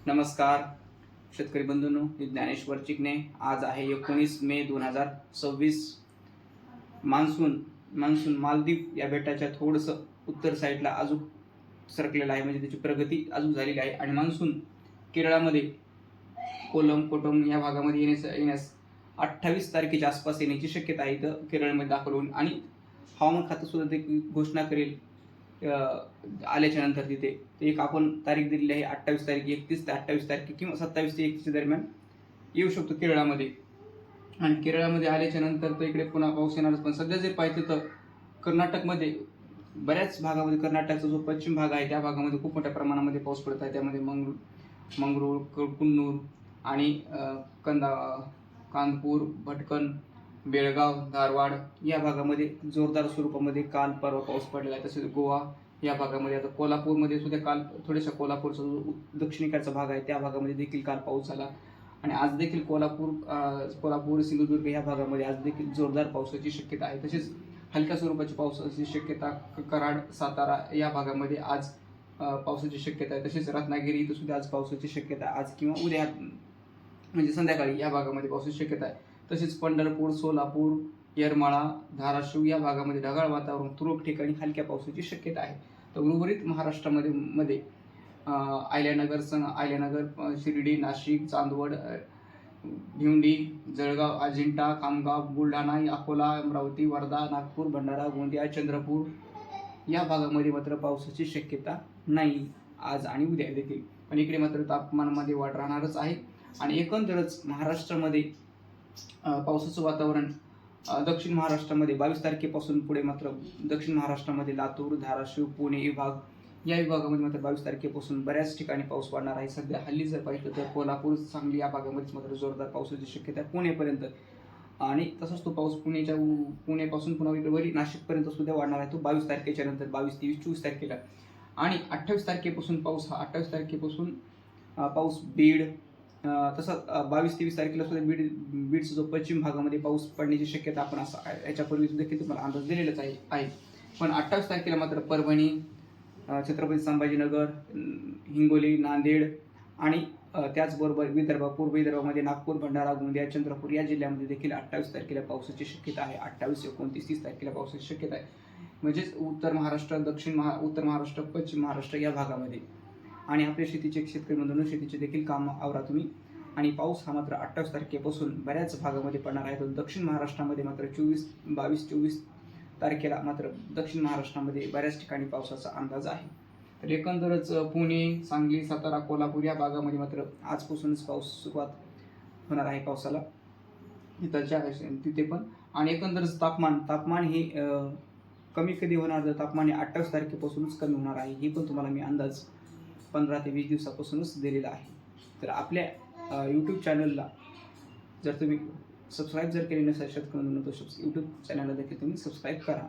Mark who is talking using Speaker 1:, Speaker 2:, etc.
Speaker 1: नमस्कार शेतकरी बंधूंनो, मी ज्ञानेश्वर चिकणे. आज आहे 19 मे 2026. मान्सून मालदीव या बेटाच्या थोडंसं उत्तर साईडला अजून सरकलेला आहे, म्हणजे त्याची प्रगती अजून झालेली आहे. आणि मान्सून केरळामध्ये कोलम कोटम या भागामध्ये येण्यास 28 तारखेच्या आसपास येण्याची शक्यता आहे इथं केरळमध्ये दाखवून. आणि हवामान खातं सुद्धा ते घोषणा करेल आल्याच्या नंतर तिथे एक आपण तारीख दिलेली आहे 28 तारीख, 31 ते 28 तारीख किंवा 27 ते 31 दरम्यान येऊ शकतो केरळामध्ये. आणि केरळामध्ये आल्याच्या नंतर तर इकडे पुन्हा पाऊस येणारच. पण सध्या जर पाहिजे तर कर्नाटकमध्ये बऱ्याच भागामध्ये, कर्नाटकचा जो पश्चिम भाग आहे त्या भागामध्ये खूप मोठ्या प्रमाणामध्ये पाऊस पडत आहे. त्यामध्ये मंगरूळ, कुन्नूर आणि कानपूर, भटकन, बेळगाव, धारवाड या भागामध्ये जोरदार स्वरूपामध्ये काल परवा पाऊस पडलेला आहे. तसेच गोवा या भागामध्ये, आता कोल्हापूरमध्ये सुद्धा काल थोड्याशा कोल्हापूरचा जो दक्षिणेकडचा भाग आहे त्या भागामध्ये देखील काल पाऊस झाला. आणि आज देखील कोल्हापूर सिंधुदुर्ग या भागामध्ये आज देखील जोरदार पावसाची शक्यता आहे. तसेच हलक्या स्वरूपाची पावसाची शक्यता कराड, सातारा या भागामध्ये आज पावसाची शक्यता आहे. तसेच रत्नागिरी इथं सुद्धा आज पावसाची शक्यता आहे. आज किंवा उद्या म्हणजे संध्याकाळी या भागामध्ये पावसाची शक्यता आहे. तसेच पंढरपूर, सोलापूर, येरमाळा, धाराशिव या भागामध्ये ढगाळ वातावरण, तुरळक ठिकाणी हलक्या पावसाची शक्यता आहे. तर उर्वरित महाराष्ट्रामध्ये अहिल्यानगर, शिर्डी, नाशिक, चांदवड, भिवंडी, जळगाव, अजिंठा, खामगाव, बुलढाणा, अकोला, अमरावती, वर्धा, नागपूर, भंडारा, गोंदिया, चंद्रपूर या भागामध्ये मात्र पावसाची शक्यता नाही आज आणि उद्या देखील. पण इकडे मात्र तापमानामध्ये वाढ राहणारच आहे. आणि एकंदरच महाराष्ट्रामध्ये पावसाचं वातावरण दक्षिण महाराष्ट्रामध्ये 22 तारखेपासून पुढे मात्र दक्षिण महाराष्ट्रामध्ये लातूर, धाराशिव, पुणे विभाग या विभागामध्ये मात्र 22 तारखेपासून बऱ्याच ठिकाणी पाऊस वाढणार आहे. सध्या हल्ली जर पाहिलं तर कोल्हापूर, सांगली या भागामध्ये मात्र जोरदार पावसाची शक्यता आहे पुणेपर्यंत. आणि तसंच तो पाऊस पुण्यापासून पुन्हा वरी नाशिकपर्यंत सुद्धा वाढणार आहे. तो 22 तारखेच्या नंतर 22, 23, 24 तारखेला. आणि 28 तारखेपासून पाऊस बीड, तसं 22-23 तारखेला सुद्धा बीडचा जो पश्चिम भागामध्ये पाऊस पडण्याची शक्यता आपण असं याच्यापूर्वी देखील तुम्हाला अंदाज दिलेलाच आहे. पण 28 तारखेला मात्र परभणी, छत्रपती संभाजीनगर, हिंगोली, नांदेड आणि त्याचबरोबर पूर्व विदर्भामध्ये नागपूर, भंडारा, गोंदिया, चंद्रपूर या जिल्ह्यामध्ये देखील 28 तारखेला पावसाची शक्यता आहे. 28, 29, 30 तारखेला पावसाची शक्यता आहे. म्हणजेच उत्तर महाराष्ट्र, उत्तर महाराष्ट्र, पश्चिम महाराष्ट्र या भागामध्ये. आणि आपल्या शेतकरी बंधूंनो, शेतीचे देखील काम आवरा तुम्ही. आणि पाऊस हा मात्र 28 तारखेपासून बऱ्याच भागामध्ये पडणार आहे. तर दक्षिण महाराष्ट्रामध्ये मात्र 22-24 तारखेला मात्र दक्षिण महाराष्ट्रामध्ये बऱ्याच ठिकाणी पावसाचा अंदाज आहे. तर एकंदरच पुणे, सांगली, सातारा, कोल्हापूर या भागामध्ये मात्र आजपासूनच सुरुवात होणार आहे पावसाला तिथे पण. आणि एकंदरच तापमान हे कमी कधी होणार, तर तापमान हे 28 तारखेपासूनच कमी होणार आहे. ही पण तुम्हाला मी अंदाज 15 ते 20 दिवसापासूनच दिलेला आहे. तर आपल्या यूट्यूब चॅनलला जर तुम्ही सबस्क्राईब जर केले नसेल शेतकरी बंधूंनो, तर यूट्यूब चॅनलला देखील तुम्ही सबस्क्राईब करा.